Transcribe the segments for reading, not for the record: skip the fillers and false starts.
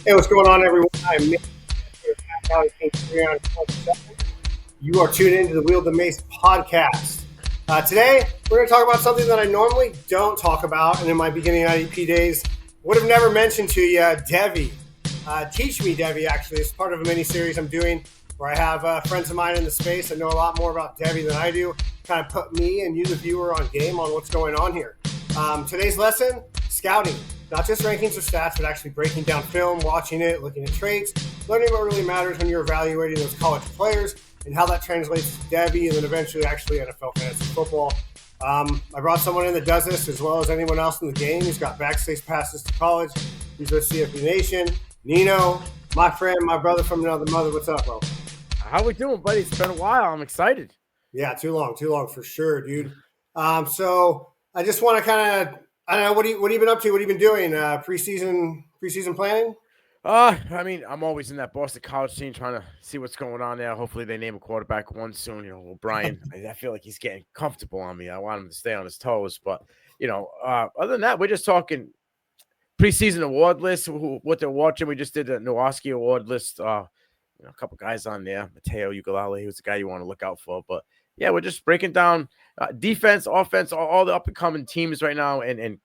Hey, what's going on, everyone? I'm Mase. You are tuned into the Wield the Mace podcast. Today, we're going to talk about something that I normally don't talk about, and in my beginning IDP days, would have never mentioned to you, Devy. Teach Me Devy, actually. It's part of a mini-series I'm doing where I have friends of mine in the space that know a lot more about Devy than I do, kind of put me and you, the viewer, on game on what's going on here. Today's lesson, scouting. Not just rankings or stats, but actually breaking down film, watching it, looking at traits, learning what really matters when you're evaluating those college players, and how that translates to Devy and then eventually actually NFL fantasy football. I brought someone in that does this as well as anyone else in the game. He's got backstage passes to college. He's with CFB Nation. Nino, my friend, my brother from another mother. What's up, bro? How we doing, buddy? It's been a while. I'm excited. Yeah, too long for sure, dude. So I just want to kind of, I don't know, what have you been up to? What have you been doing? Preseason planning? I mean, I'm always in that Boston college scene trying to see what's going on there. Hopefully they name a quarterback one soon. You know, Brian, I feel like he's getting comfortable on me. I want him to stay on his toes. But, other than that, we're just talking preseason award list, what they're watching. We just did the Nowoski award list. A couple guys on there. Mateo Ugalale, who's the guy you want to look out for. But, yeah, we're just breaking down defense, offense, all the up-and-coming teams right now, and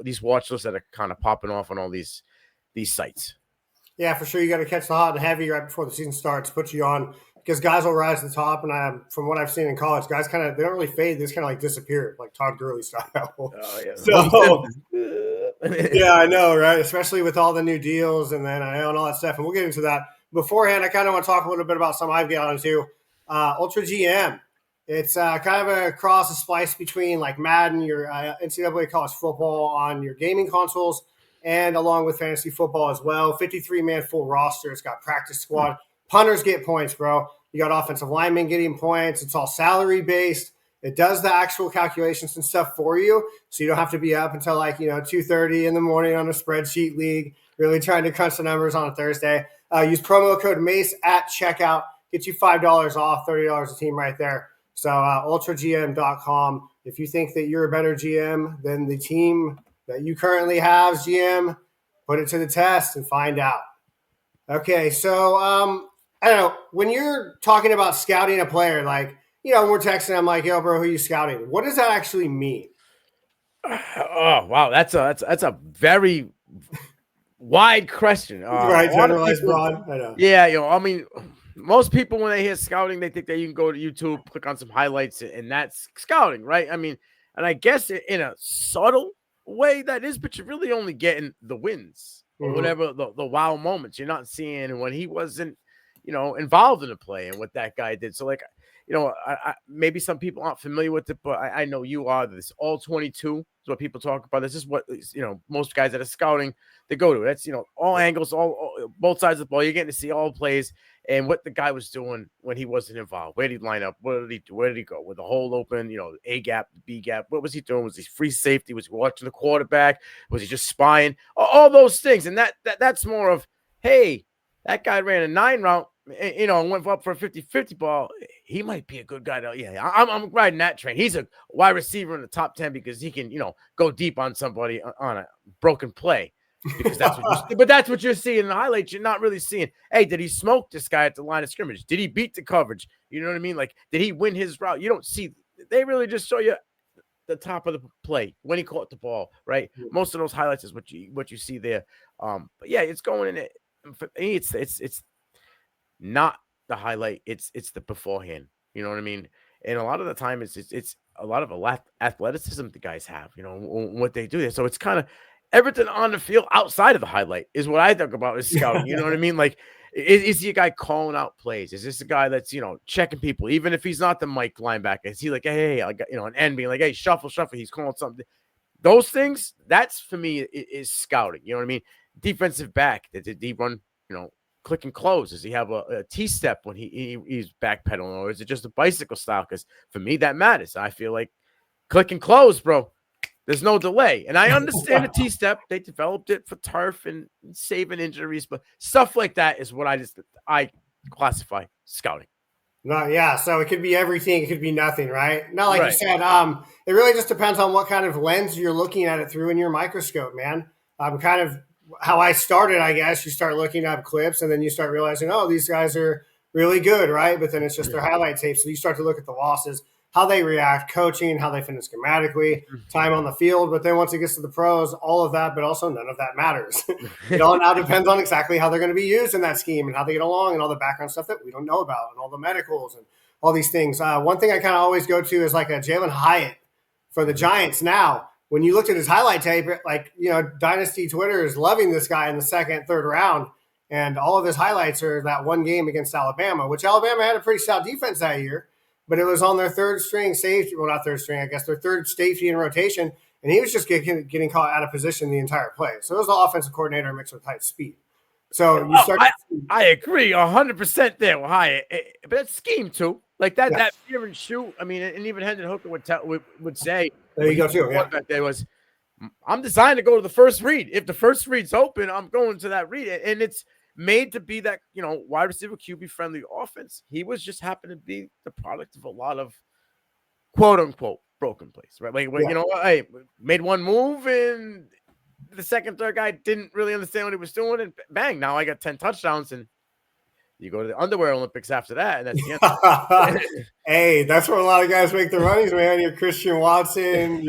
these watch lists that are kind of popping off on all these sites. Yeah, for sure. You got to catch the hot and heavy right before the season starts, put you on, because guys will rise to the top. And from what I've seen in college, guys they don't really fade. They just kind of like disappear, like Todd Gurley style. Oh, yeah. So, yeah, I know, right? Especially with all the new deals and then and all that stuff. And we'll get into that. Beforehand, I kind of want to talk a little bit about something I've got into. UltraGM. It's kind of a cross, a splice between like Madden, your NCAA college football on your gaming consoles, and along with fantasy football as well. 53-man full roster. It's got practice squad. Punters get points, bro. You got offensive linemen getting points. It's all salary-based. It does the actual calculations and stuff for you, so you don't have to be up until 2:30 in the morning on a spreadsheet league, really trying to crunch the numbers on a Thursday. Use promo code MACE at checkout. Get you $5 off, $30 a team right there. So ultragm.com. If you think that you're a better GM than the team that you currently have as GM, put it to the test and find out. Okay, so I don't know. When you're talking about scouting a player, we're texting, I'm like, yo, bro, who are you scouting? What does that actually mean? Oh, wow. That's a very wide question. Right, generalized broad. I know. Yeah, most people, when they hear scouting, they think that you can go to YouTube, click on some highlights, and that's scouting, right? I mean, and I guess in a subtle way that is, but you're really only getting the wins or whatever, the wow moments. You're not seeing when he wasn't, involved in the play and what that guy did. So, I maybe some people aren't familiar with it, but I know you are. This all 22 is what people talk about. This is what, most guys that are scouting, they go to. That's, all angles, all both sides of the ball. You're getting to see all plays and what the guy was doing when he wasn't involved. Where did he line up? What did he do? Where did he go? With the hole open, A gap, B gap. What was he doing? Was he free safety? Was he watching the quarterback? Was he just spying? All those things. And that's more of, hey, that guy ran a 9 route, and went up for a 50-50 ball. He might be a good guy. I'm riding that train. He's a wide receiver in the top 10 because he can, go deep on somebody on a broken play. Because that's what you're seeing in the highlights. You're not really seeing, hey, did he smoke this guy at the line of scrimmage? Did he beat the coverage? You know what I mean? Like, did he win his route? You don't see. They really just show you the top of the play when he caught the ball, right? Most of those highlights is what you see there. But yeah, it's going in it. For me, it's not the highlight. It's the beforehand. You know what I mean? And a lot of the time, it's a lot of athleticism the guys have. What they do there. So it's kind of everything on the field outside of the highlight is what I think about as scouting. You know what I mean? Like, is he a guy calling out plays? Is this a guy that's, checking people, even if he's not the Mike linebacker? Is he like, hey, I got, an end being like, hey, shuffle. He's calling something. Those things, that's for me is scouting. You know what I mean? Defensive back, did he run, click and close? Does he have a T-step when he's backpedaling, or is it just a bicycle style? Because for me, that matters. I feel like click and close, bro. There's no delay. And I understand the T-step. They developed it for turf and saving injuries, but stuff like that is what I classify scouting. No, yeah. So it could be everything. It could be nothing, right? Not like you said. It really just depends on what kind of lens you're looking at it through in your microscope, man. Kind of how I started, I guess. You start looking up clips and then you start realizing, oh, these guys are really good, right? But then it's just their highlight tape. So you start to look at the losses, how they react, coaching, how they finish schematically, time on the field. But then once it gets to the pros, all of that, but also none of that matters. It all now depends on exactly how they're going to be used in that scheme and how they get along and all the background stuff that we don't know about and all the medicals and all these things. One thing I kind of always go to is like a Jalen Hyatt for the Giants now. When you looked at his highlight tape, like, Dynasty Twitter is loving this guy in the second, third round. And all of his highlights are that one game against Alabama, which Alabama had a pretty stout defense that year. But it was on their third string safety. Well, not third string, I guess their third safety in rotation. And he was just getting caught out of position the entire play. So it was the offensive coordinator mixed with high speed. So you start. I agree 100% there with Hyatt. But it's scheme too. Like that, yes. That fear and shoot. I mean, and even Hendon Hooker would say, there you go too. Yeah. There was, I'm designed to go to the first read. If the first read's open, I'm going to that read. And it's made to be that, wide receiver QB friendly offense. He was just happened to be the product of a lot of quote unquote broken plays, right? Like, yeah. I made one move and the second, third guy didn't really understand what he was doing, and bang, now I got 10 touchdowns, and you go to the underwear Olympics after that, and that's the end. Hey, that's where a lot of guys make their runnings, man. You're Christian Watson,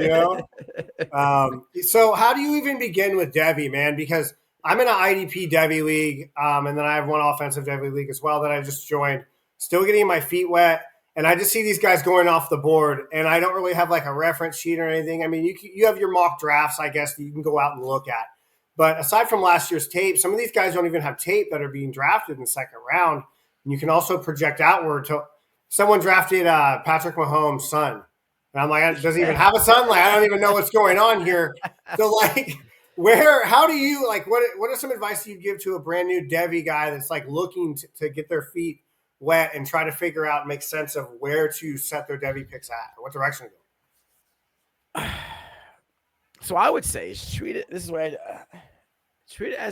So how do you even begin with Devy, man? Because I'm in an IDP Devy league, and then I have one offensive Devy league as well that I just joined. Still getting my feet wet, and I just see these guys going off the board, and I don't really have like a reference sheet or anything. I mean, you have your mock drafts, I guess, that you can go out and look at. But aside from last year's tape, some of these guys don't even have tape that are being drafted in the second round. And you can also project outward to someone drafted Patrick Mahomes' son. And I'm like, does he even have a son? Like, I don't even know what's going on here. So like, how do you like, what are some advice you'd give to a brand new Devy guy that's like looking to get their feet wet and try to figure out and make sense of where to set their Devy picks at, or what direction to go? So I would say treat it as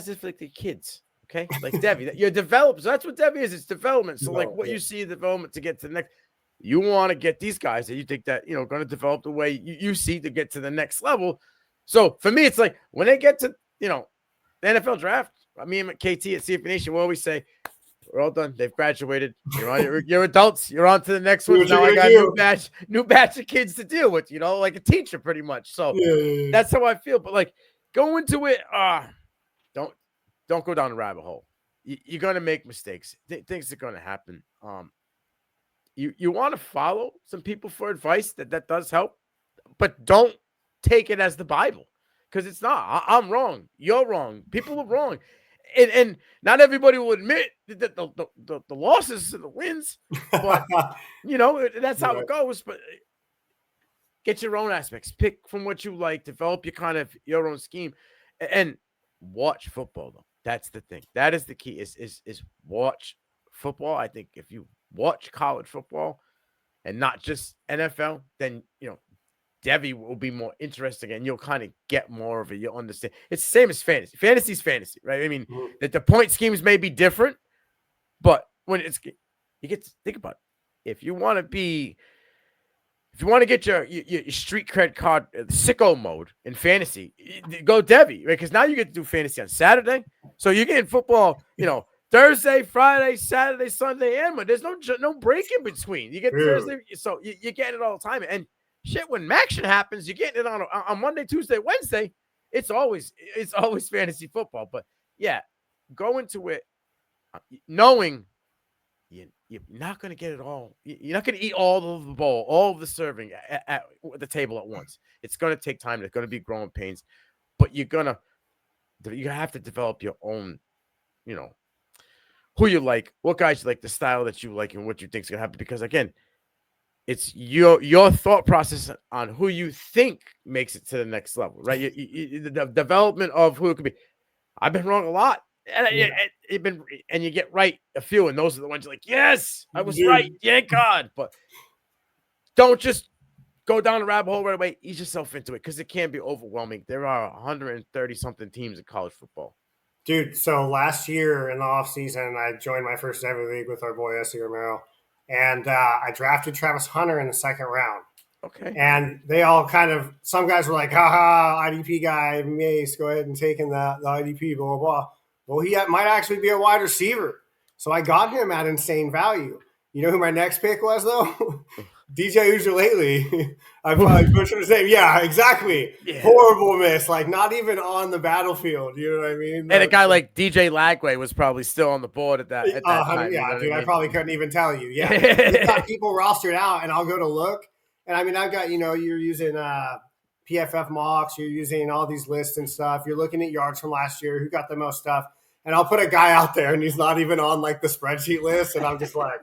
if like the kids, okay? Like Devy, you're developed. So that's what Devy is. It's development. So like what you see development to get to the next, you want to get these guys that you think that, going to develop the way you see to get to the next level. So for me, it's like when they get to, the NFL draft, me and KT at CFB Nation, we always say, we're all done. They've graduated. You're adults. You're on to the next one. Now I got a new batch of kids to deal with, like a teacher pretty much. So that's how I feel. But like go into it. Don't go down the rabbit hole. You're going to make mistakes. Things are going to happen. You want to follow some people for advice that does help, but don't take it as the Bible, because it's not. I'm wrong. You're wrong. People are wrong. And not everybody will admit that the losses and the wins, but that's how it goes. But get your own aspects, pick from what you like, develop your own scheme, and watch football. Though that's the thing. That is the key. Is watch football. I think if you watch college football and not just NFL, then Devy will be more interesting, and you'll kind of get more of it. You'll understand. It's the same as fantasy. Fantasy is fantasy, right? I mean, that the point schemes may be different, but when you get to think about it. If you want to get your street cred card, sicko mode in fantasy, go Devy, right? Because now you get to do fantasy on Saturday, so you're getting football, Thursday, Friday, Saturday, Sunday, and Monday. There's no break in between. You get Thursday, so you're getting it all the time, and shit, when action happens, you're getting it on Monday, Tuesday, Wednesday. It's always fantasy football. But yeah, go into it knowing you're not going to get it all. You're not going to eat all of the bowl, all of the serving at the table at once. It's going to take time. There's going to be growing pains, but you have to develop your own, who you like, what guys you like, the style that you like, and what you think is going to happen. Because again, it's your thought process on who you think makes it to the next level, right? The development of who it could be. I've been wrong a lot, and you get right a few, and those are the ones you're like, yes, I was right, yeah, God. But don't just go down the rabbit hole right away. Ease yourself into it, because it can be overwhelming. There are 130 something teams in college football. Dude, so last year in the offseason, I joined my first ever league with our boy Essie Romero. And I drafted Travis Hunter in the second round. Okay. And they all kind of, some guys were like, haha, IDP guy, Mace, go ahead and take in the IDP, blah, blah, blah. Well, he might actually be a wide receiver. So I got him at insane value. You know who my next pick was, though? DJ Ujalele. I probably butchered his name. Yeah, exactly. Yeah. Horrible miss. Like, not even on the battlefield. You know what I mean? And a guy like DJ Lagway was probably still on the board at that time. Yeah, you know dude, I probably couldn't even tell you. Yeah. We've got people rostered out, and I'll go to look. And, I mean, I've got, you're using PFF mocks. You're using all these lists and stuff. You're looking at yards from last year. Who got the most stuff? And I'll put a guy out there, and he's not even on, like, the spreadsheet list. And I'm just like,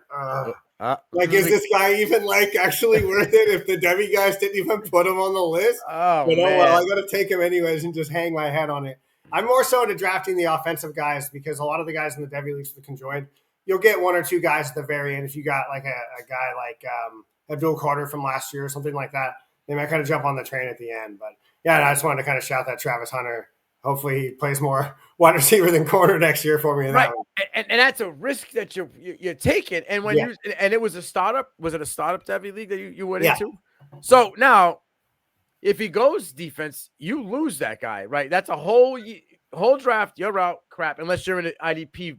is this guy even, like, actually worth it if the Devy guys didn't even put him on the list? Oh, man. Well, I got to take him anyways and just hang my head on it. I'm more so into drafting the offensive guys because a lot of the guys in the Devy leagues that can join, you'll get one or two guys at the very end. If you got, like, a guy like Abdul Carter from last year or something like that, they might kind of jump on the train at the end. But, yeah, I just wanted to kind of shout that Travis Hunter. Hopefully he plays more wide receiver than corner next year for me. Right, and that's a risk that you're taking. And when it was a startup, was it a startup Devy league that you went into? So now, if he goes defense, you lose that guy, right? That's a whole draft. You're out, crap, unless you're in an IDP,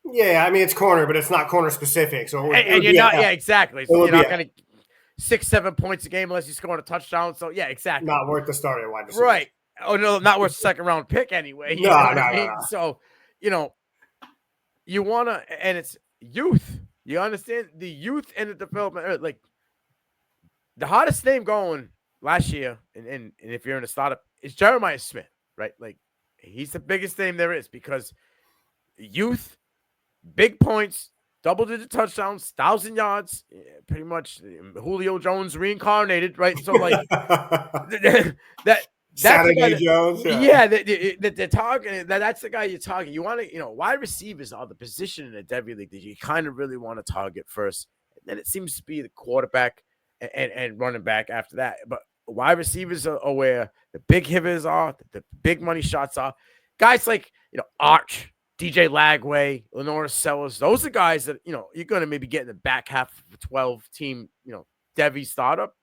Yeah, I mean it's corner, but it's not corner specific. So and you're not, exactly. So you're not going to 6-7 points a game unless you score a touchdown. So yeah, exactly. Not worth the start at wide receiver. Right. Oh, no, not worth a second-round pick anyway. No. So, you want to – and it's youth. You understand? The youth and the development. Like, the hottest name going last year, and if you're in a startup, is Jeremiah Smith, right? Like, he's the biggest name there is because youth, big points, double-digit touchdowns, 1,000 yards, pretty much Julio Jones reincarnated, right? So, like, Saturday Jones. The target. That's the guy you're targeting. You want to, wide receivers are the position in a Devy league that you kind of really want to target first. And then it seems to be the quarterback and running back after that. But wide receivers are where the big hitters are, the big money shots are. Guys like, Arch, DJ Lagway, LaNorris Sellers. Those are guys that, you're going to maybe get in the back half of a 12-team, Devy startup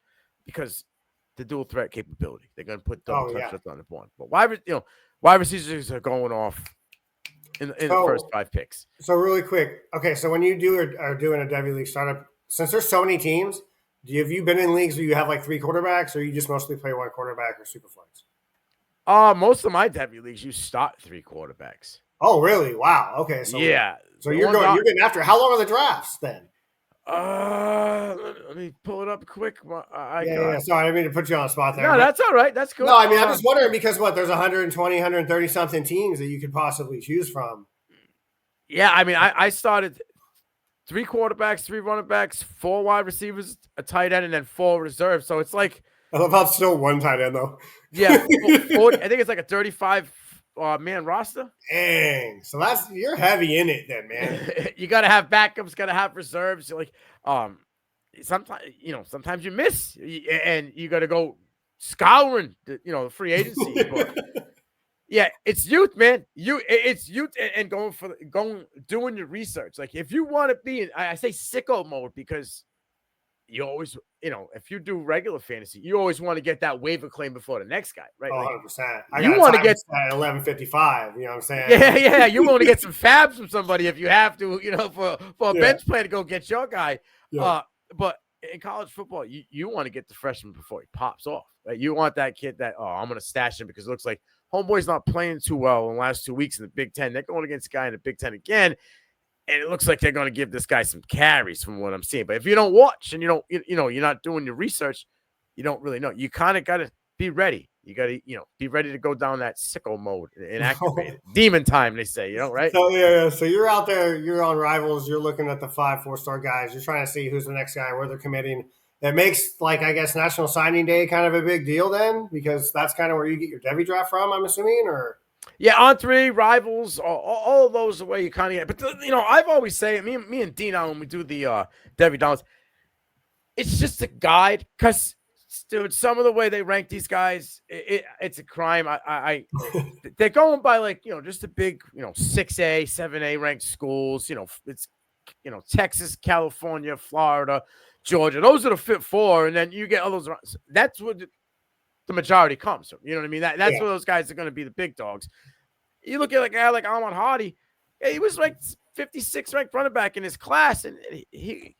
because the dual threat capability. They're going to put double touchdowns on the board. But wide receivers are going off in the first 5 picks. So really quick. Okay, so when you are doing a Devy league startup, since there's so many teams, have you been in leagues where you have like 3 quarterbacks or you just mostly play 1 quarterback or super flex? Most of my Devy leagues, you start 3 quarterbacks. Oh, really? Wow. Okay. So yeah. So you're getting after. How long are the drafts then? Let me pull it up quick. Sorry, I didn't mean to put you on the spot there. No, that's all right. That's cool. No, I mean, I'm just wondering because there's 120, 130 something teams that you could possibly choose from. Yeah, I mean, I started 3 quarterbacks, 3 running backs, 4 wide receivers, a tight end, and then 4 reserves. So it's like I love how it's still 1 tight end though. Yeah, 40, I think it's like a 35 man roster. Dang. So you're heavy in it then, man. You got to have backups, got to have reserves. Like, sometimes you miss and you got to go scouring, the free agency. But yeah, it's youth, man. It's youth and doing your research. Like if you want to be I say sicko mode because you always, if you do regular fantasy, you always want to get that waiver claim before the next guy, right? 100%. You want to get at 11:55. You know what I'm saying? Yeah. You want to get some fabs from somebody if you have to, for a bench player to go get your guy. Yeah. But in college football, you want to get the freshman before he pops off. Right? You want that kid that I'm going to stash him because it looks like homeboy's not playing too well in the last 2 weeks in the Big Ten. They're going against a guy in the Big Ten again. And it looks like they're going to give this guy some carries from what I'm seeing. But if you don't watch and you're not doing your research, you don't really know. You kind of got to be ready. You got to, be ready to go down that sicko mode and activate it. Demon time, they say, right? So, yeah. So you're out there, you're on Rivals, you're looking at the 5 4-star guys. You're trying to see who's the next guy, where they're committing. That makes, I guess, National Signing Day kind of a big deal then because that's kind of where you get your Devy draft from, I'm assuming, or – yeah, on 3, Rivals, all of those the way you kind of get. But, I've always say, me and Dino, when we do the Devy Downs, it's just a guide because, dude, some of the way they rank these guys, it's a crime. They're going by, just the big, 6A, 7A ranked schools. It's, Texas, California, Florida, Georgia. Those are the fit 4, and then you get all those. That's what the majority comes from. You know what I mean? That's where those guys are going to be the big dogs. You look at a guy like Ahmad Hadi. Yeah, he was ranked 56th ranked running back in his class, and he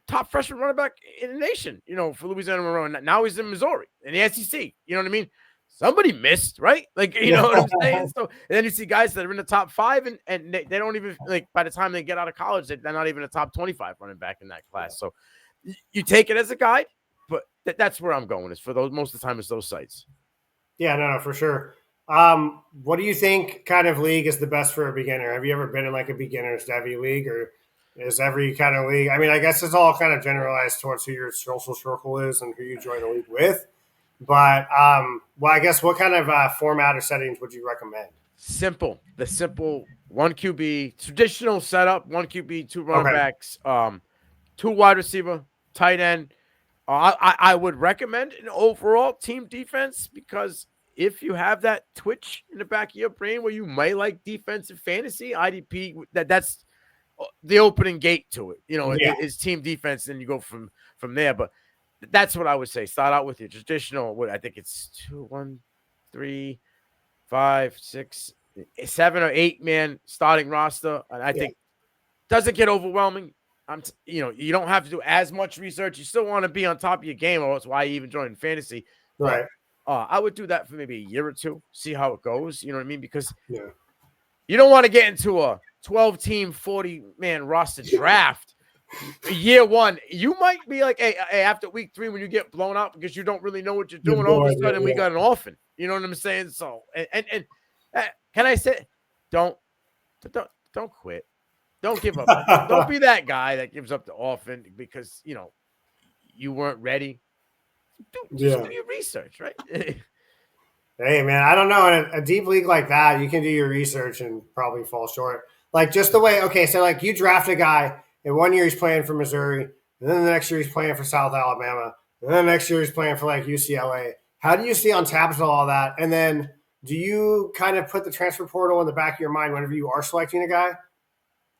top freshman running back in the nation, for Louisiana Monroe. And now he's in Missouri in the SEC. You know what I mean? Somebody missed, right? Like, you know what I'm saying? So, and then you see guys that are in the top 5 and they don't even, like, by the time they get out of college, they're not even a top 25 running back in that class. So you take it as a guide, but that's where I'm going, is for those, most of the time it's those sites. Yeah, no, for sure. What do you think kind of league is the best for a beginner? Have you ever been in like a beginner's Devy league, or is every kind of league? I mean, I guess it's all kind of generalized towards who your social circle is and who you join the league with. But, well, I guess what kind of format or settings would you recommend? Simple. The simple 1 QB, traditional setup, 1 QB, 2 running backs, 2 wide receiver, tight end. I would recommend an overall team defense, because if you have that twitch in the back of your brain where you might like defensive fantasy, IDP, that's the opening gate to it. Is team defense, and you go from there. But that's what I would say. Start out with your traditional. I think it's 2, 1, 3, 5, 6, 7 or 8 man starting roster. And I think doesn't get overwhelming. You don't have to do as much research. You still want to be on top of your game, or that's why you even joined fantasy. Right. I would do that for maybe a year or 2, see how it goes. You know what I mean? Because you don't want to get into a 12-team, 40-man roster draft. Year 1, you might be like, hey, after week 3, when you get blown out because you don't really know what you're doing, all of a sudden we got an orphan. You know what I'm saying? So, and can I say, don't quit. Don't give up. Don't be that guy that gives up the orphan because, you weren't ready. Just do your research, right? Hey, man, I don't know. In a deep league like that, you can do your research and probably fall short. Like, just the way, so like you draft a guy, and 1 year he's playing for Missouri, and then the next year he's playing for South Alabama, and then the next year he's playing for like UCLA. How do you stay on top of all that? And then do you kind of put the transfer portal in the back of your mind whenever you are selecting a guy?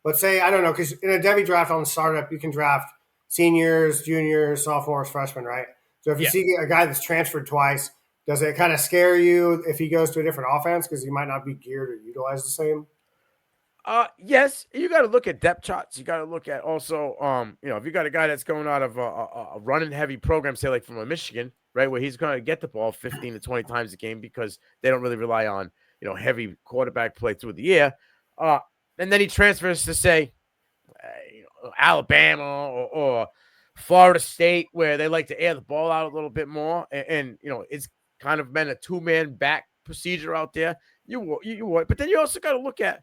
Let's say, I don't know, because in a Devy draft on the startup, you can draft seniors, juniors, sophomores, freshmen, right? So if you see a guy that's transferred twice, does it kind of scare you if he goes to a different offense because he might not be geared or utilized the same? Yes, you got to look at depth charts. You got to look at also, if you got a guy that's going out of a running heavy program, say like from a Michigan, right, where he's going to get the ball 15 to 20 times a game because they don't really rely on, heavy quarterback play through the air. And then he transfers to say, Alabama or Florida State, where they like to air the ball out a little bit more. And it's kind of been a 2-man back procedure out there. You would, but then you also got to look at,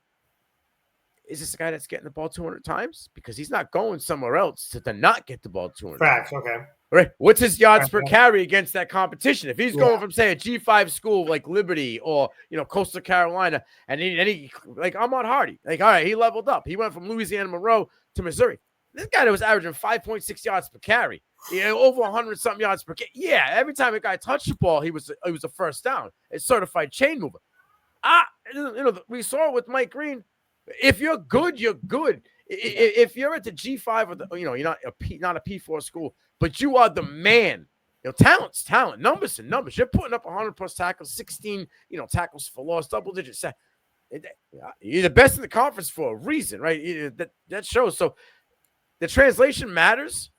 is this a guy that's getting the ball 200 times? Because he's not going somewhere else to not get the ball 200 times. Okay. Right. What's his yards per carry against that competition? If he's going from, say, a G5 school like Liberty or, Coastal Carolina, and he like Ahmad Hadi, like, all right, he leveled up. He went from Louisiana Monroe to Missouri. This guy that was averaging 5.6 yards per carry, over 100-something yards per carry. Yeah, every time a guy touched the ball, he was a first down. It's certified chain mover. We saw it with Mike Green. If you're good, you're good. If you're at the G5 or you're not a P4 school, but you are the man. Talent's talent, numbers and numbers. You're putting up 100+ tackles, 16, tackles for loss, double-digit sack. You're the best in the conference for a reason, right? That shows. So the translation matters,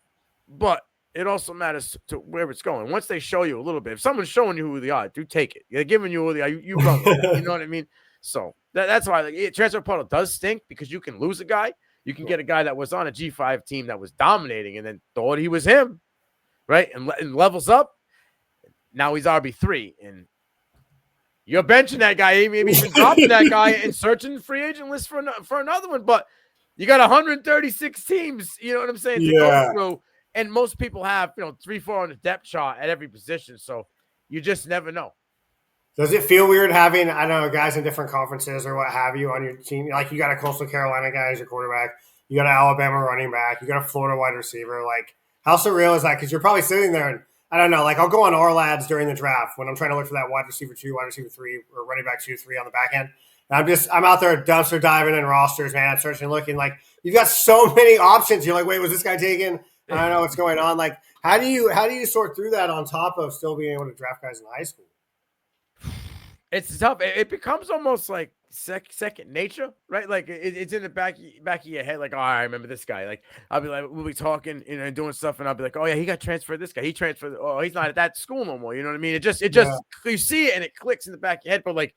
but it also matters to where it's going. Once they show you a little bit, if someone's showing you who they are, do take it. They're giving you who they are. You run with that. You know what I mean? So that's why transfer portal does stink, because you can lose a guy. You can get a guy that was on a G5 team that was dominating and then thought he was him, right? And levels up. Now he's RB3. And you're benching that guy, maybe even dropping that guy and searching the free agent list for another one. But you got 136 teams, you know what I'm saying, to go through. And most people have, 3-4 on the depth chart at every position. So you just never know. Does it feel weird having, I don't know, guys in different conferences or what have you on your team? Like, you got a Coastal Carolina guy as your quarterback. You got an Alabama running back. You got a Florida wide receiver. Like, how surreal is that? Because you're probably sitting there and, I don't know, like, I'll go on RLads during the draft when I'm trying to look for that wide receiver 2, wide receiver 3, or running back 2, 3 on the back end. And I'm out there dumpster diving in rosters, man. I'm searching, looking. Like, you've got so many options. You're like, wait, was this guy taken? I don't know what's going on. Like, how do you sort through that on top of still being able to draft guys in high school? It's tough. It becomes almost like second nature, right? Like it's in the back of your head. Like, oh, I remember this guy. Like, I'll be like, we'll be talking, and doing stuff, and I'll be like, oh yeah, he got transferred. This guy, he transferred. Oh, he's not at that school no more. You know what I mean? It just you see it and it clicks in the back of your head. But like,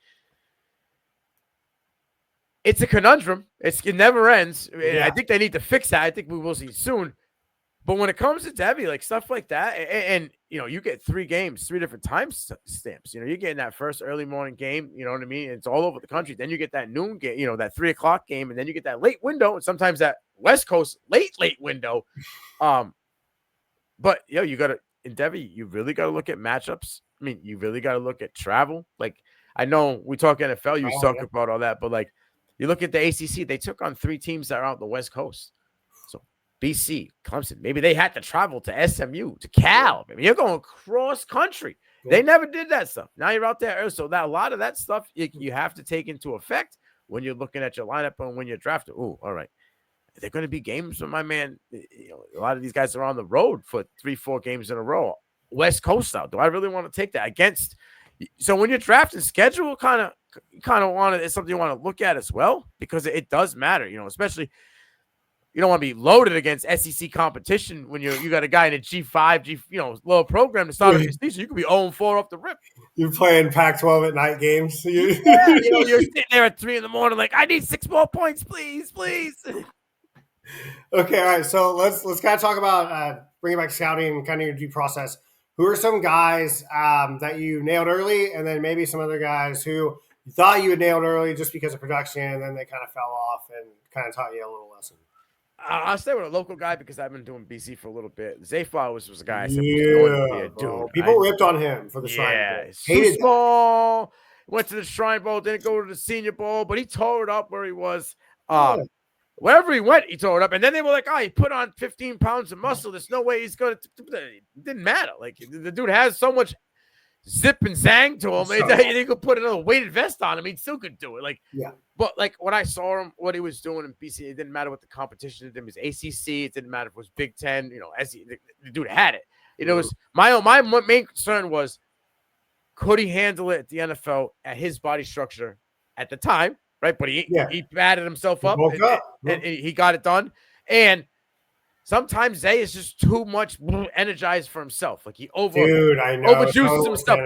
it's a conundrum. It never ends. Yeah. I think they need to fix that. I think we will see soon. But when it comes to Devy, like stuff like that, and you get 3 games, 3 different time stamps. You're getting that first early morning game. You know what I mean? It's all over the country. Then you get that noon game, that 3 o'clock game, and then you get that late window, and sometimes that West Coast late window. But you got to in Devy, you really got to look at matchups. I mean, you really got to look at travel. Like I know we talk NFL, you talk about all that, but like you look at the ACC, they took on 3 teams that are out the West Coast. BC, Clemson, maybe they had to travel to SMU, to Cal. I mean, you're going cross country. Yeah. They never did that stuff. Now you're out there. So that a lot of that stuff you have to take into effect when you're looking at your lineup and when you're drafting. Oh, all right. Are there going to be games when my man, a lot of these guys are on the road for 3-4 games in a row. West Coast out. Do I really want to take that against? So when you're drafting, schedule kind of want to, it's something you want to look at as well, because it does matter, especially. You don't want to be loaded against SEC competition when you got a guy in a G5, low program to start the season. You could be 0-4 off the rip. You're playing Pac-12 at night games. You're sitting there at 3 a.m, like, I need 6 more points, please. Okay, all right. So let's kind of talk about bringing back scouting and kind of your due process. Who are some guys that you nailed early, and then maybe some other guys who you thought you had nailed early just because of production, and then they kind of fell off and kind of taught you a little lesson? I'll stay with a local guy because I've been doing BC for a little bit. Zayfly was a guy I said was going to be a dude. People ripped on him for the Shrine Bowl. Too small. Went to the Shrine Bowl, didn't go to the Senior Bowl, but he tore it up where he was. Wherever he went, he tore it up. And then they were like, oh, he put on 15 pounds of muscle. There's no way he's going to. It didn't matter. Like, the dude has so much zip and zang to him. They could put another weighted vest on him. He still could do it. Like, yeah. But like when I saw him, what he was doing in BC, it didn't matter what the competition did. It was ACC. It didn't matter if it was Big Ten. As the dude had it. It was my main concern was, could he handle it at the NFL at his body structure at the time, right? But he batted himself up, and he got it done. And sometimes Zay is just too much energized for himself. Like he overjuices himself.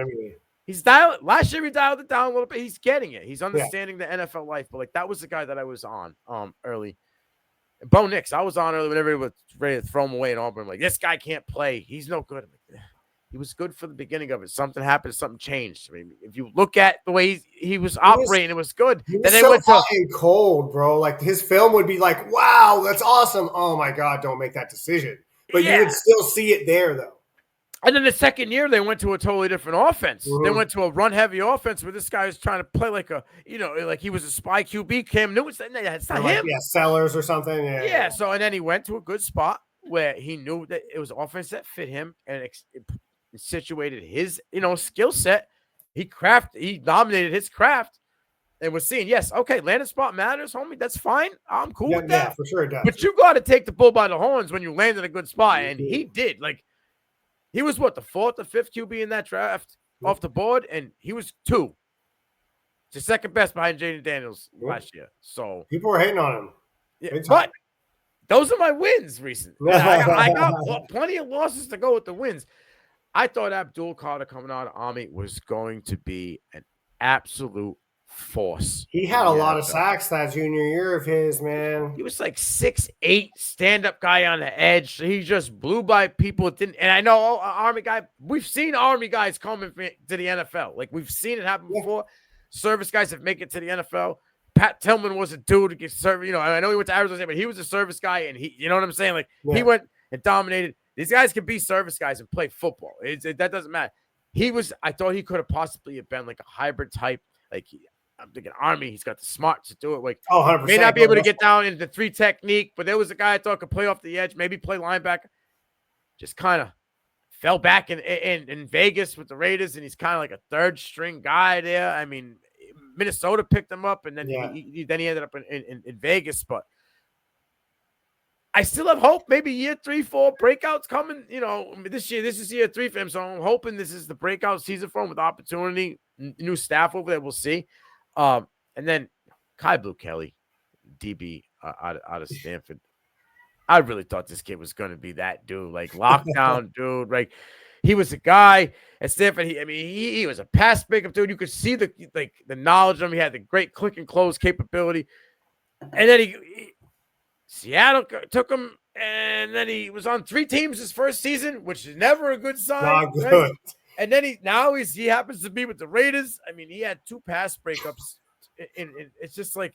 He's dialed. Last year he dialed it down a little bit. He's getting it. He's understanding the NFL life. But like that was the guy that I was on early. Bo Nix, I was on early when everybody was ready to throw him away in Auburn. Like, this guy can't play. He's no good. Like, he was good for the beginning of it. Something happened. Something changed. I mean, if you look at the way he was operating, it was good. He was so hot and cold, bro. Like his film would be like, wow, that's awesome. Oh my God, don't make that decision. But you would still see it there, though. And then the second year, they went to a totally different offense. They went to a run-heavy offense where this guy was trying to play like like he was a spy QB. Cam Newton said, it's not him. Yeah, Sellers or something. Yeah. So, and then he went to a good spot where he knew that it was offense that fit him and it situated his, skill set. He dominated his craft. And we're seeing, landing spot matters, homie. That's fine. I'm cool with that. Yeah, for sure it does. But you got to take the bull by the horns when you land in a good spot. And he did. Like, he was the 4th or 5th QB in that draft off the board, and he was 2. The second best behind Jaden Daniels last year. So people were hating on him. Yeah, but those are my wins recently. I got plenty of losses to go with the wins. I thought Abdul Carter coming out of Army was going to be an absolute force. He had a lot of sacks that junior year of his, man. He was like 6'8", stand-up guy on the edge. He just blew by people. And I know Army guy. We've seen Army guys coming to the NFL. Like we've seen it happen before. Service guys have make it to the NFL. Pat Tillman was a dude to get service. I know he went to Arizona, but he was a service guy, and he, you know what I'm saying? Like he went and dominated. These guys can be service guys and play football. That doesn't matter. I thought he could have possibly have been like a hybrid type. Like I'm thinking Army, he's got the smarts to do it. Like 100%. May not be able to get down into the 3 technique, but there was a guy I thought could play off the edge, maybe play linebacker. Just kind of fell back in Vegas with the Raiders, and he's kind of like a 3rd string guy there. I mean, Minnesota picked him up, and then he ended up in Vegas. But I still have hope. Maybe year 3, 4 breakouts coming. This is year 3 for him. So I'm hoping this is the breakout season for him with opportunity, new staff over there. We'll see. And then Kai Blue Kelly, DB out of Stanford. I really thought this kid was going to be that dude, like lockdown dude. Like he was a guy at Stanford. He was a pass breakup dude. You could see the knowledge of him. He had the great click and close capability. And then Seattle took him, and then he was on 3 teams his first season, which is never a good sign. Not good. Right? And then he happens to be with the Raiders. He had 2 pass breakups. And it's just like,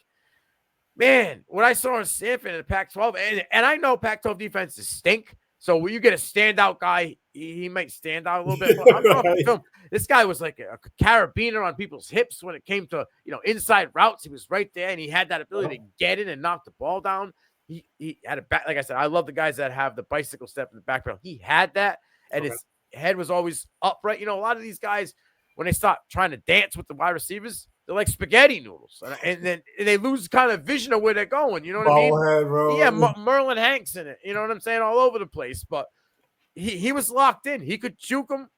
man, what I saw in Stanford in the Pac-12, and I know Pac-12 defenses stink. So when you get a standout guy, he might stand out a little bit. But I'm talking film. This guy was like a carabiner on people's hips when it came to inside routes. He was right there, and he had that ability to get in and knock the ball down. He had a back, like I said, I love the guys that have the bicycle step in the background. He had that, and his head was always upright. A lot of these guys, when they start trying to dance with the wide receivers, they're like spaghetti noodles, and then they lose kind of vision of where they're going. You know what I mean? Head, bro. Yeah, Merlin Hanks in it. You know what I'm saying? All over the place, but he was locked in. He could juke them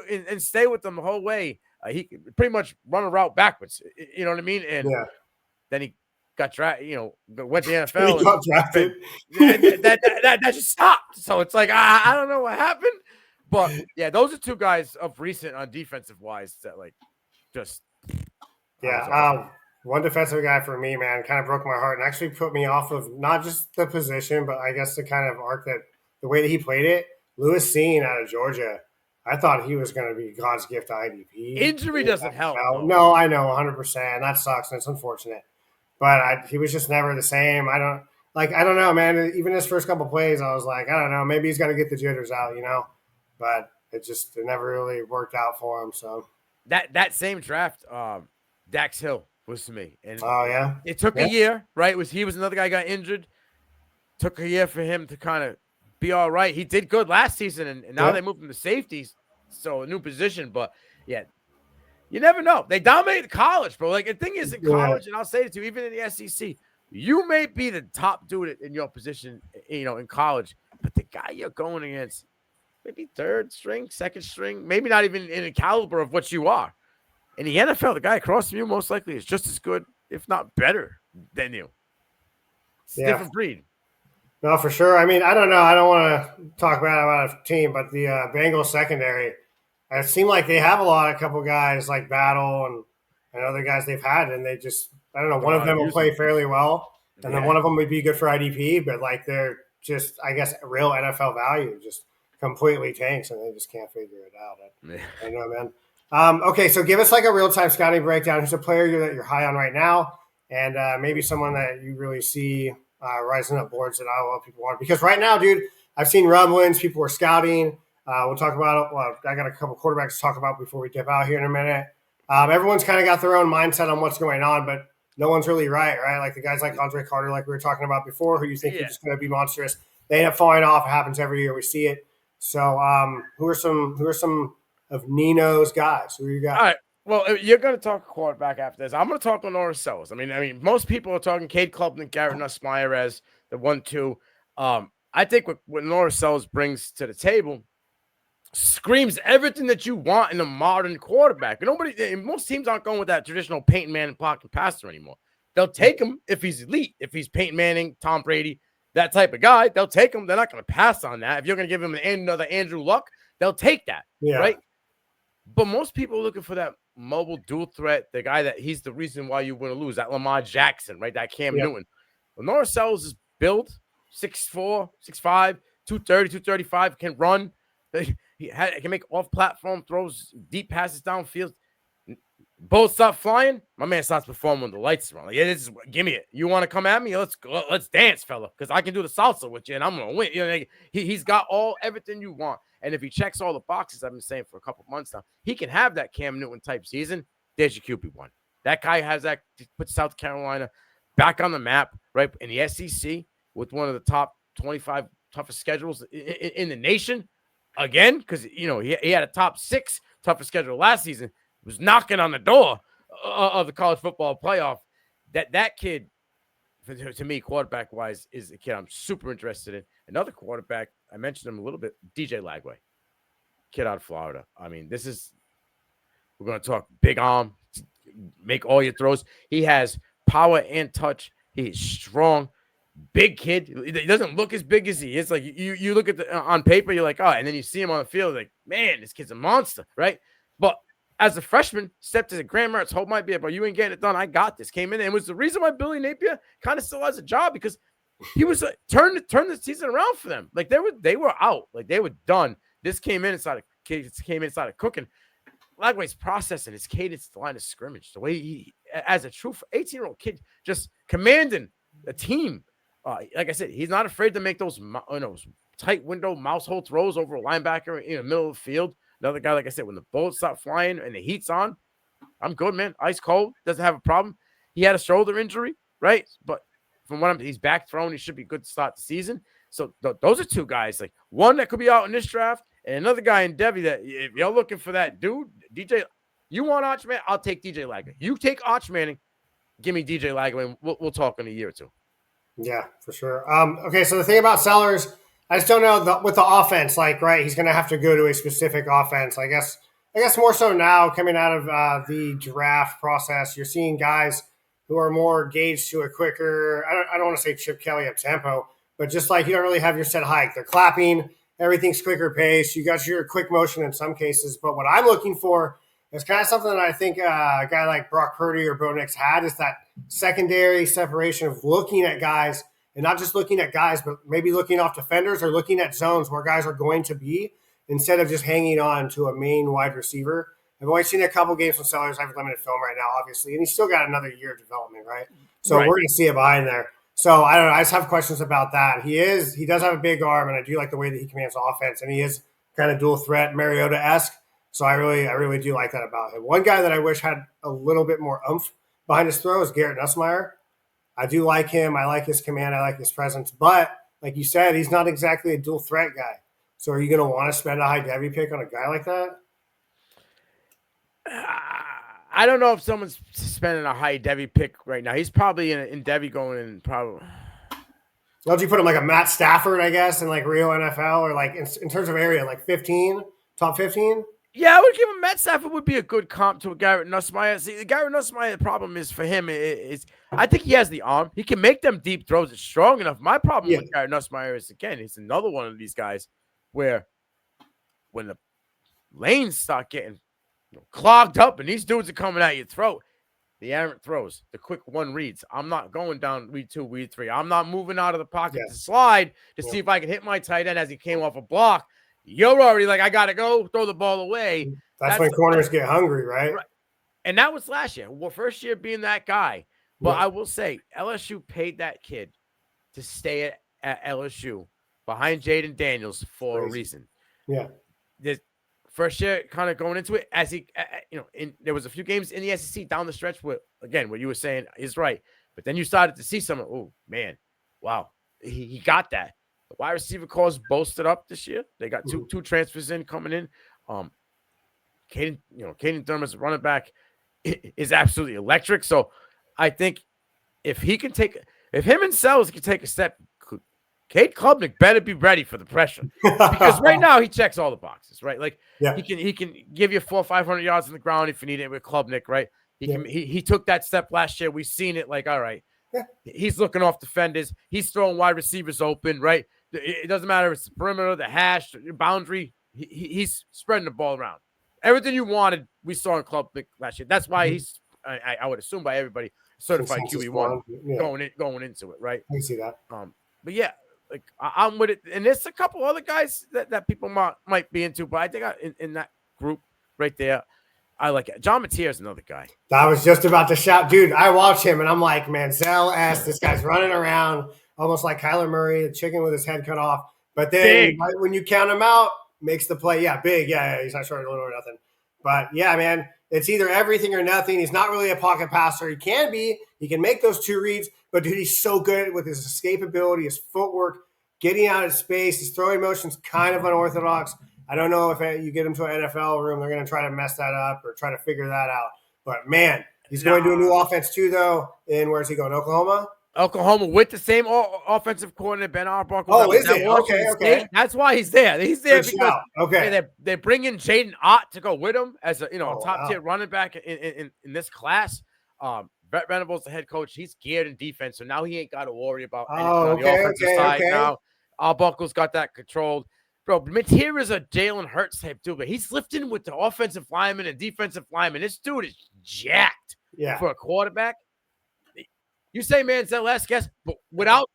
and stay with them the whole way. He could pretty much run a route backwards. You know what I mean? And then he got drafted, went to the NFL. He got drafted. That just stopped. So it's like, I don't know what happened. But, yeah, those are 2 guys of recent on defensive wise that, like, just. Yeah. One defensive guy for me, man, kind of broke my heart and actually put me off of not just the position, but I guess the kind of arc that the way that he played it. Lewis Cine out of Georgia. I thought he was going to be God's gift to IDP. Injury doesn't help. No, I know 100%. That sucks, and it's unfortunate. But he was just never the same. I don't know, man. Even his first couple plays, I was like, I don't know. Maybe he's got to get the jitters out, But it never really worked out for him. So that same draft, Dax Hill was to me. And it took a year, right? He was another guy who got injured. Took a year for him to kind of be all right. He did good last season, and now they moved him to safeties, so a new position. But, yeah, you never know. They dominated college, bro. Like, the thing is in college, and I'll say it to you, even in the SEC, you may be the top dude in your position, in college, but the guy you're going against, maybe 3rd string, 2nd string, maybe not even in the caliber of what you are. In the NFL, the guy across from you most likely is just as good, if not better, than you. It's a different breed. No, for sure. I don't know. I don't want to talk bad about a team, but the Bengals secondary, it seemed like they have a couple guys like Battle and other guys they've had, and they just, I don't know, one of them will play fairly well, and then one of them would be good for IDP, but they're just, I guess, real NFL value just completely tanks, and they just can't figure it out. I know, man. Okay, so give us a real-time scouting breakdown. Who's a player that you're high on right now, and maybe someone that you really see rising up boards that I want people want. Because right now, dude, I've seen rumblings. People are scouting. We'll talk about I got a couple quarterbacks to talk about before we dip out here in a minute. Everyone's kind of got their own mindset on what's going on, but no one's really right? Like the guys like Andre Carter, like we were talking about before, who you think are just going to be monstrous. They end up falling off. It happens every year. We see it. So who are some of Nino's guys? Who you got? All right. Well, you're going to talk quarterback after this. I'm going to talk LaNorris Sellers. I mean, most people are talking Cade Klubnik, Garrett Nussmeier as the 1-2. I think what LaNorris Sellers brings to the table screams everything that you want in a modern quarterback. Most teams aren't going with that traditional Peyton Manning pocket passer anymore. They'll take him if he's elite. If he's Peyton Manning, Tom Brady, that type of guy, they'll take him. They're not going to pass on that. If you're going to give him another Andrew Luck, they'll take that, right? But most people are looking for that mobile dual threat, the guy that he's the reason why you want to lose, that Lamar Jackson, right? That Cam Newton. LaNorris Sellers is built 6'4", 6'5", 230, 235, can run. He can make off-platform throws, deep passes downfield. Bullets start flying, my man starts performing when the lights are on. Give me it. You want to come at me? Let's go. Let's dance, fella, because I can do the salsa with you, and I'm gonna win. He's got everything you want, and if he checks all the boxes, I've been saying for a couple months now, he can have that Cam Newton type season. There's your QB1. That guy has that. Put South Carolina back on the map, right in the SEC with one of the top 25 toughest schedules in the nation. Again, because he had a top 6 toughest schedule last season. Was knocking on the door of the college football playoff. That kid to me, quarterback-wise, is a kid I'm super interested in. Another quarterback, I mentioned him a little bit, DJ Lagway, kid out of Florida. I mean, we're going to talk big arm, make all your throws. He has power and touch. He's strong, big kid. He doesn't look as big as he is. Like you look at on paper, you're like, oh, and then you see him on the field, like, man, this kid's a monster, right? But as a freshman, stepped as a Graham Mertz, hold my beer, but you ain't getting it done. I got this. Came in and was the reason why Billy Napier kind of still has a job, because he was turned the season around for them. Like they were out, like they were done. This came in inside of cooking. Lagway's processing his cadence at the line of scrimmage, the way he, as a true 18-year-old kid, just commanding a team. Like I said, he's not afraid to make those tight window mouse hole throws over a linebacker in the middle of the field. Another guy, like I said, when the bullets stop flying and the heat's on, I'm good, man. Ice cold, doesn't have a problem. He had a shoulder injury, right? But from what he's back thrown, he should be good to start the season. So those are two guys, like one that could be out in this draft, and another guy in Devy that if you're looking for that dude, DJ, you want Arch Manning, I'll take DJ Lagway. You take Arch Manning, give me DJ Lagway, and we'll talk in a year or two. Yeah, for sure. Okay, so the thing about Sellers, I just don't know with the offense, like, right, he's going to have to go to a specific offense. I guess more so now coming out of the draft process, you're seeing guys who are more gauged to a quicker, I don't want to say Chip Kelly up tempo, but just like you don't really have your set hike. They're clapping, everything's quicker pace. You got your quick motion in some cases. But what I'm looking for is kind of something that I think a guy like Brock Purdy or Bo Nix had, is that secondary separation of looking at guys and not just looking at guys, but maybe looking off defenders or looking at zones where guys are going to be instead of just hanging on to a main wide receiver. I've only seen a couple games from Sellers. I have limited film right now, obviously, and he's still got another year of development, right? So We're going to see it behind there. So I don't know. I just have questions about that. He does have a big arm, and I do like the way that he commands offense, and he is kind of dual threat, Mariota-esque. So I really do like that about him. One guy that I wish had a little bit more oomph behind his throw is Garrett Nussmeier. I do like him. I like his command. I like his presence. But like you said, he's not exactly a dual threat guy. So are you going to want to spend a high Devy pick on a guy like that? I don't know if someone's spending a high Devy pick right now. He's probably in Devy going in probably. Would you put him like a Matt Stafford, I guess, in like real NFL, or like in terms of area, like 15, top 15? Yeah, I would give him Matt Stafford would be a good comp to a Garrett Nussmeier. See, the Garrett Nussmeier, the problem is for him is I think he has the arm. He can make them deep throws. It's strong enough. My problem with Garrett Nussmeier is, again, he's another one of these guys where when the lanes start getting clogged up and these dudes are coming at your throat, the errant throws, the quick one reads. I'm not going down read 2, read 3. I'm not moving out of the pocket to slide to see if I can hit my tight end as he came off a block. You're already like, I got to go throw the ball away. That's when corners get hungry, right? And that was last year. Well, first year being that guy. But I will say, LSU paid that kid to stay at LSU behind Jaden Daniels for a reason. Yeah. The first year, kind of going into it, as he, there was a few games in the SEC down the stretch where, again, what you were saying is right. But then you started to see some, oh, man, wow, he got that. The wide receiver calls boasted up this year. They got two transfers coming in. Caden Thurman as a running back is absolutely electric. So I think if him and Sellers can take a step, Cade Klubnik better be ready for the pressure, because right now he checks all the boxes, right? Like he can give you 400 or 500 yards on the ground if you need it with Klubnik, right? He took that step last year. We've seen it. Like, all right, he's looking off defenders. He's throwing wide receivers open, right? It doesn't matter if it's the perimeter, the hash, the boundary. He's spreading the ball around. Everything you wanted, we saw in Klubnik last year. That's why he's, I would assume by everybody, certified QB1 going into it, right? I see that. But yeah, like I'm with it. And there's a couple other guys that people might be into, but I think in that group right there, I like it. John Mateer is another guy. I was just about to shout, dude. I watch him and I'm like, Manziel-esque. This guy's running around almost like Kyler Murray, the chicken with his head cut off. But then when you count him out, makes the play. Yeah, big. Yeah, he's not short of little or nothing. But yeah, man, it's either everything or nothing. He's not really a pocket passer. He can be. He can make those two reads. But dude, he's so good with his escapability, his footwork, getting out of space. His throwing motion's kind of unorthodox. I don't know if you get him to an NFL room, they're going to try to mess that up or try to figure that out. But man, he's going to a new offense too, though. And where's he going? Oklahoma? Oklahoma with the same offensive coordinator, Ben Arbuckle. Oh, is it? Okay. That's why he's there. He's there because they bring in Jaden Ott to go with him as a top tier running back in this class. Brett Venables, the head coach, he's geared in defense, so now he ain't got to worry about anything on the offensive side now. Arbuckle's got that controlled. Bro, Material's a Jalen Hurts type dude, but he's lifting with the offensive lineman and defensive lineman. This dude is jacked for a quarterback. You say man's that last guess, but without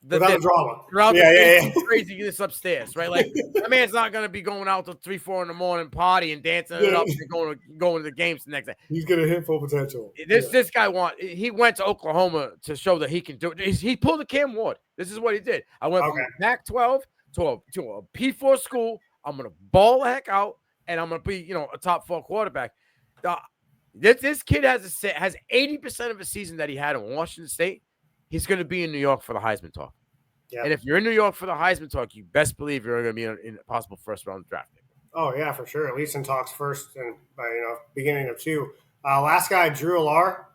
the drama. Without the craziness upstairs, right? Like, that man's not going to be going out till 3-4 in the morning, party and dancing it up and going to the games the next day. He's going to hit full potential. This guy he went to Oklahoma to show that he can do it. He pulled a Cam Ward. This is what he did. I went from Pac-12 to a P4 school. I'm going to ball the heck out, and I'm going to be, a top 4 quarterback. This kid has 80% of a season that he had in Washington State. He's going to be in New York for the Heisman talk. Yep. And if you're in New York for the Heisman talk, you best believe you're going to be in a possible first-round draft pick. Oh, yeah, for sure. At least in talks first and by, beginning of 2. Last guy, Drew Allar.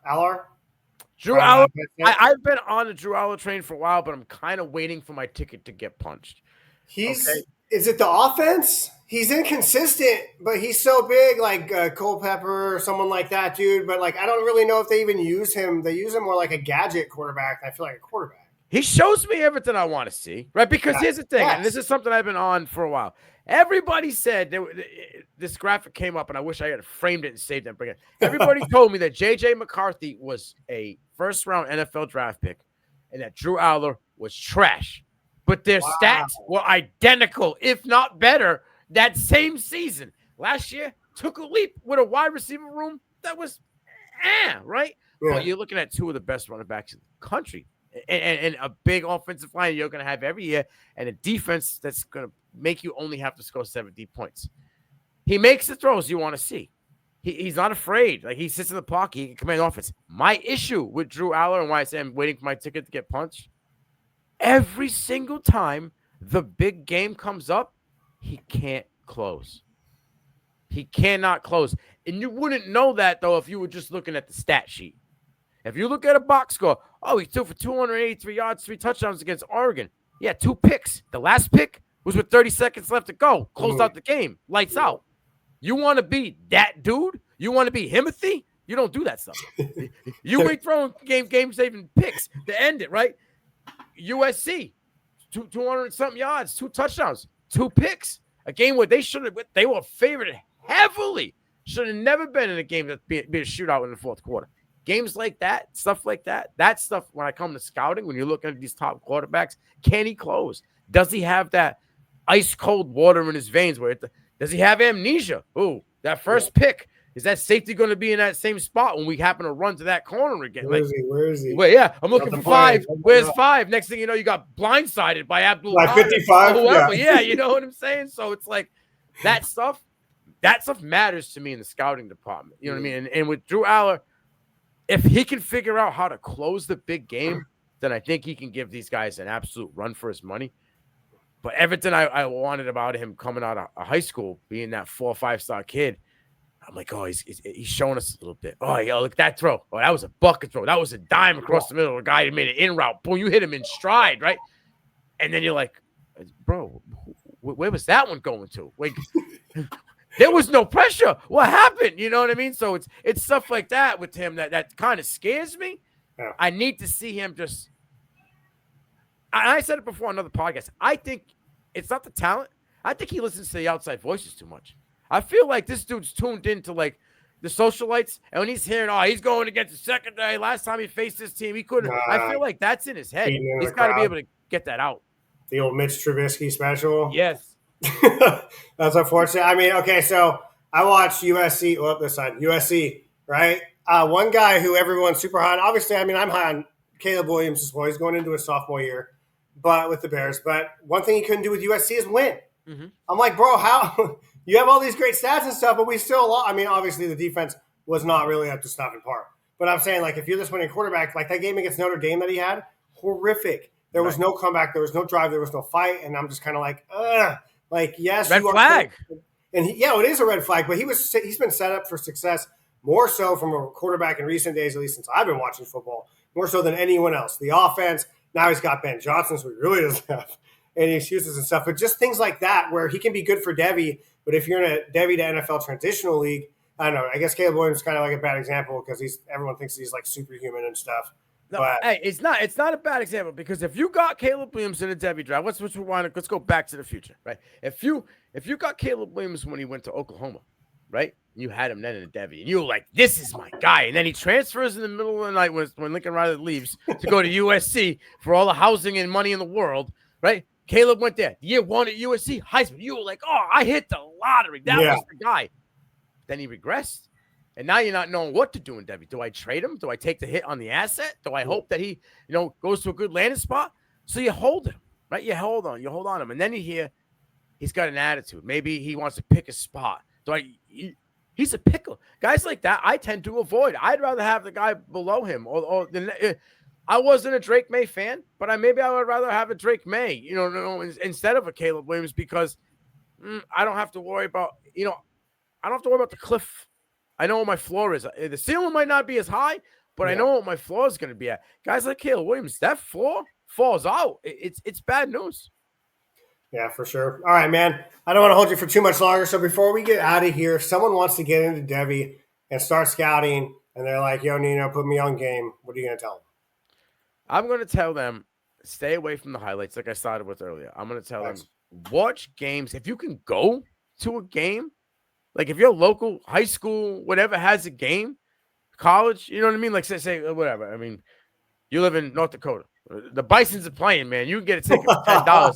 Drew Allar. I've been on the Drew Allar train for a while, but I'm kind of waiting for my ticket to get punched. Is it the offense? He's inconsistent, but he's so big, like Culpepper or someone like that, dude. But, I don't really know if they even use him. They use him more like a gadget quarterback. I feel like a quarterback. He shows me everything I want to see, right? Because here's the thing, and this is something I've been on for a while. Everybody said this graphic came up, and I wish I had framed it and saved it. Everybody told me that J.J. McCarthy was a first-round NFL draft pick and that Drew Allar was trash. But their stats were identical, if not better, that same season. Last year, took a leap with a wide receiver room that was right? Yeah. Well, you're looking at 2 of the best running backs in the country and a big offensive line you're going to have every year and a defense that's going to make you only have to score 70 points. He makes the throws you want to see. He's not afraid. Like, he sits in the pocket. He can command offense. My issue with Drew Allar and why I say I'm waiting for my ticket to get punched, every single time the big game comes up, he can't close. He cannot close. And you wouldn't know that, though, if you were just looking at the stat sheet. If you look at a box score, he threw for 283 yards, 3 touchdowns against Oregon. Yeah, 2 picks. The last pick was with 30 seconds left to go. Closed out the game. Lights out. You want to be that dude? You want to be Himothy? You don't do that stuff. You ain't throwing game-saving picks to end it, right? USC, 200-something yards, 2 touchdowns, 2 picks. A game where they were favored heavily. Should have never been in a game that be a shootout in the 4th quarter. Games like that, stuff like that, that stuff, when I come to scouting, when you're looking at these top quarterbacks, can he close? Does he have that ice-cold water in his veins? Does he have amnesia? Ooh, that first pick. Is that safety going to be in that same spot when we happen to run to that corner again? Where is he? Well, yeah, I'm looking for 5. Where's 5? Next thing you know, you got blindsided by Abdul. By 55? Yeah, you know what I'm saying? So it's like that stuff matters to me in the scouting department. You know what I mean? And with Drew Allar, if he can figure out how to close the big game, then I think he can give these guys an absolute run for his money. But everything I wanted about him coming out of high school, being that 4 or 5-star kid, I'm like, he's showing us a little bit. Oh, look at that throw. Oh, that was a bucket throw. That was a dime across the middle. A guy who made an in route. Boom, you hit him in stride, right? And then you're like, bro, where was that one going to? Like, there was no pressure. What happened? You know what I mean? So it's stuff like that with him that kind of scares me. Yeah. I need to see him just. I said it before on another podcast. I think it's not the talent. I think he listens to the outside voices too much. I feel like this dude's tuned into like the socialites, and when he's hearing, he's going against the secondary. Last time he faced this team, he couldn't. I feel like that's in his head. He's got to be able to get that out. The old Mitch Trubisky special. Yes. That's unfortunate. I mean, okay, so I watched USC. Well, this side, USC, right? One guy who everyone's super high on. Obviously, I mean, I'm high on Caleb Williams as well. He's going into his sophomore year, but with the Bears. But one thing he couldn't do with USC is win. Mm-hmm. I'm like, bro, how you have all these great stats and stuff, but we still lost. I mean, obviously the defense was not really up to snuff in part. But I'm saying, like, if you're this winning quarterback, like that game against Notre Dame that he had, horrific. There was no comeback. There was no drive. There was no fight. And I'm just kind of like, ugh. Like, yes. Red flag. And it is a red flag, but he's been set up for success more so from a quarterback in recent days, at least since I've been watching football, more so than anyone else. The offense, now he's got Ben Johnson, so he really doesn't have any excuses and stuff. But just things like that where he can be good for Devy, but if you're in a Devy to NFL transitional league, I don't know. I guess Caleb Williams is kind of like a bad example because everyone thinks he's like superhuman and stuff. No, but hey, it's not a bad example because if you got Caleb Williams in a Devy draft, let's go back to the future, right? If you got Caleb Williams when he went to Oklahoma, right? You had him then in a Devy, and you were like, "This is my guy." And then he transfers in the middle of the night when Lincoln Riley leaves to go to USC for all the housing and money in the world, right? Caleb went there. Year one at USC, Heisman. You were like, "Oh, I hit the lottery. That was the guy." Then he regressed. And now you're not knowing what to do in Devy. Do I trade him? Do I take the hit on the asset? Do I hope that he, goes to a good landing spot? So you hold him, right? You hold on him. And then you hear he's got an attitude. Maybe he wants to pick a spot. He's a pickle. Guys like that, I tend to avoid. I'd rather have the guy below him. I wasn't a Drake May fan, but maybe I would rather have a Drake May, instead of a Caleb Williams because I don't have to worry about, I don't have to worry about the cliff. I know what my floor is. The ceiling might not be as high, but I know what my floor is going to be at. Guys like Caleb Williams, that floor falls out. It's bad news. Yeah, for sure. All right, man. I don't want to hold you for too much longer. So before we get out of here, if someone wants to get into Devy and start scouting, and they're like, "Yo, Nino, put me on game," what are you going to tell them? I'm going to tell them, stay away from the highlights like I started with earlier. I'm going to tell them, watch games. If you can go to a game, like if your local high school, whatever, has a game, college, you know what I mean? Like say whatever. I mean, you live in North Dakota. The Bisons are playing, man. You can get a ticket for $10.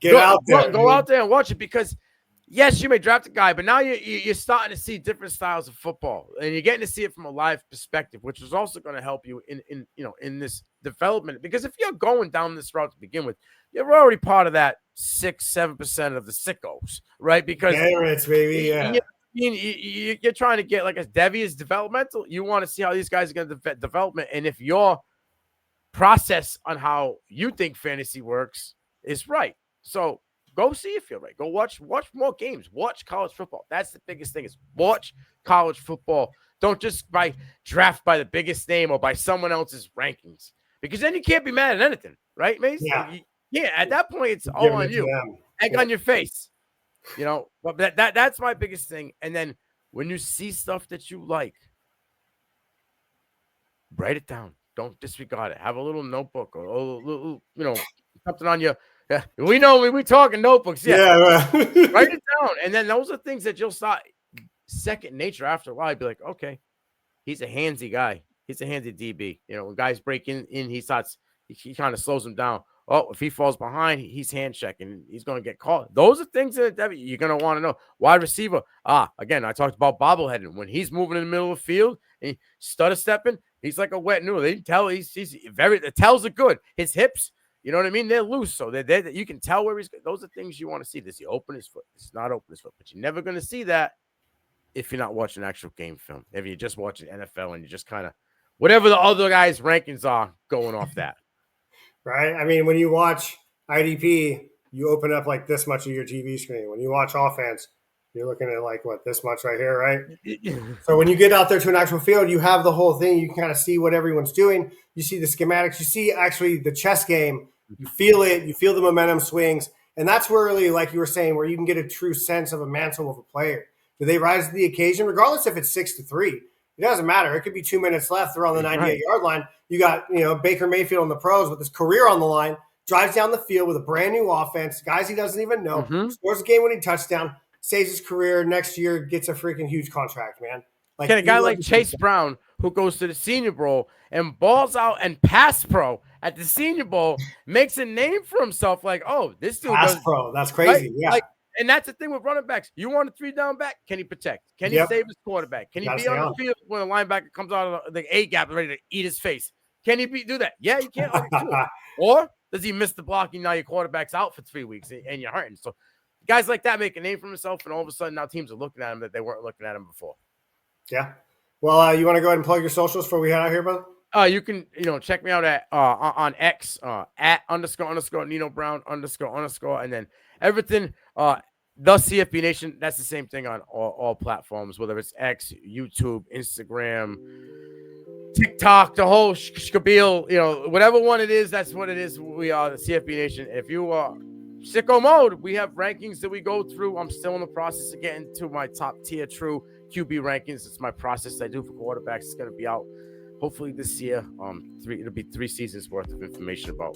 Go out there and watch it because, yes, you may draft a guy, but now you're starting to see different styles of football, and you're getting to see it from a live perspective, which is also going to help you in this development. Because if you're going down this route to begin with, you're already part of that 6-7% of the sickos, right? Because baby, you're trying to get like a Devy is developmental. You want to see how these guys are going to develop, and if your process on how you think fantasy works is right. So go see if you're right. Go watch more games. Watch college football. That's the biggest thing is watch college football. Don't just draft by the biggest name or by someone else's rankings because then you can't be mad at anything, right, Mase? Yeah. At that point, it's all on you. Egg on your face. But that's my biggest thing. And then when you see stuff that you like, write it down. Don't disregard it. Have a little notebook or a little, something on your. Yeah, we know we talking notebooks. Yeah, write it down. And then those are things that you'll start second nature after a while. You'd be like, okay, he's a handsy guy. He's a handsy DB. When guys break in, he kind of slows them down. Oh, if he falls behind, he's hand checking. He's going to get caught. Those are things that you're going to want to know. Wide receiver. Again, I talked about bobbleheading. When he's moving in the middle of the field and stutter stepping, he's like a wet noodle. They can tell the tells are good. His hips, you know what I mean? They're loose. So you can tell where he's good. Those are things you want to see. Does he open his foot? Does he not open his foot? But you're never going to see that if you're not watching actual game film. If you're just watching NFL and you just kind of, whatever the other guys' rankings are, going off that. Right? I mean, when you watch IDP, you open up like this much of your TV screen. When you watch offense, you're looking at like, this much right here, right? So when you get out there to an actual field, you have the whole thing. You can kind of see what everyone's doing. You see the schematics. You see actually the chess game. You feel it. You feel the momentum swings. And that's where really, like you were saying, where you can get a true sense of a mantle of a player. Do they rise to the occasion? Regardless if it's 6-3. It doesn't matter. It could be 2 minutes left. They're on the 98-yard line. You got, Baker Mayfield in the pros with his career on the line, drives down the field with a brand new offense, guys he doesn't even know, scores a game-winning touchdown, saves his career. Next year, gets a freaking huge contract, man. Like, can a guy like Chase Brown, who goes to the Senior Bowl and balls out and pass pro at the Senior Bowl, makes a name for himself. Like, oh, this dude pass pro. That's crazy. Right? Yeah. And that's the thing with running backs. You want a 3-down back? Can he protect? Can he save his quarterback? Can he be on the field when a linebacker comes out of the A gap ready to eat his face? Can he do that? Yeah, you can. Or does he miss the blocking? Now your quarterback's out for 3 weeks and you're hurting. So guys like that make a name for himself, and all of a sudden now teams are looking at him that they weren't looking at him before. Yeah. Well, you want to go ahead and plug your socials before we head out here, brother? You can, check me out at on X at __Nino Brown __, and then everything The CFB Nation, that's the same thing on all platforms, whether it's X, YouTube, Instagram, TikTok, the whole scabil, whatever one it is, that's what it is. We are the CFB Nation. If you are sicko mode, we have rankings that we go through. I'm still in the process of getting to my top tier true QB rankings. It's my process I do for quarterbacks. It's going to be out hopefully this year. It'll be 3 seasons worth of information about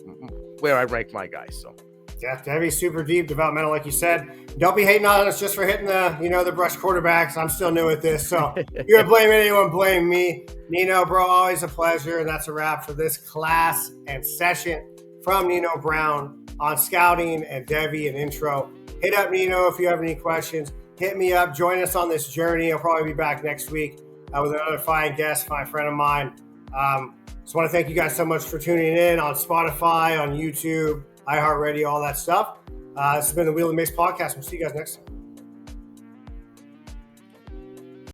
where I rank my guys. So. Yeah, Devy, super deep, developmental, like you said. Don't be hating on us just for hitting the brush quarterbacks. I'm still new at this, so if you're gonna blame anyone, blame me. Nino, bro, always a pleasure, and that's a wrap for this class and session from Nino Brown on scouting and Devy and intro. Hit up Nino if you have any questions. Hit me up. Join us on this journey. I'll probably be back next week with another fine guest, fine friend of mine. Just want to thank you guys so much for tuning in on Spotify, on YouTube, iHeartRadio, all that stuff. This has been the Wield the Mace podcast. We'll see you guys next time.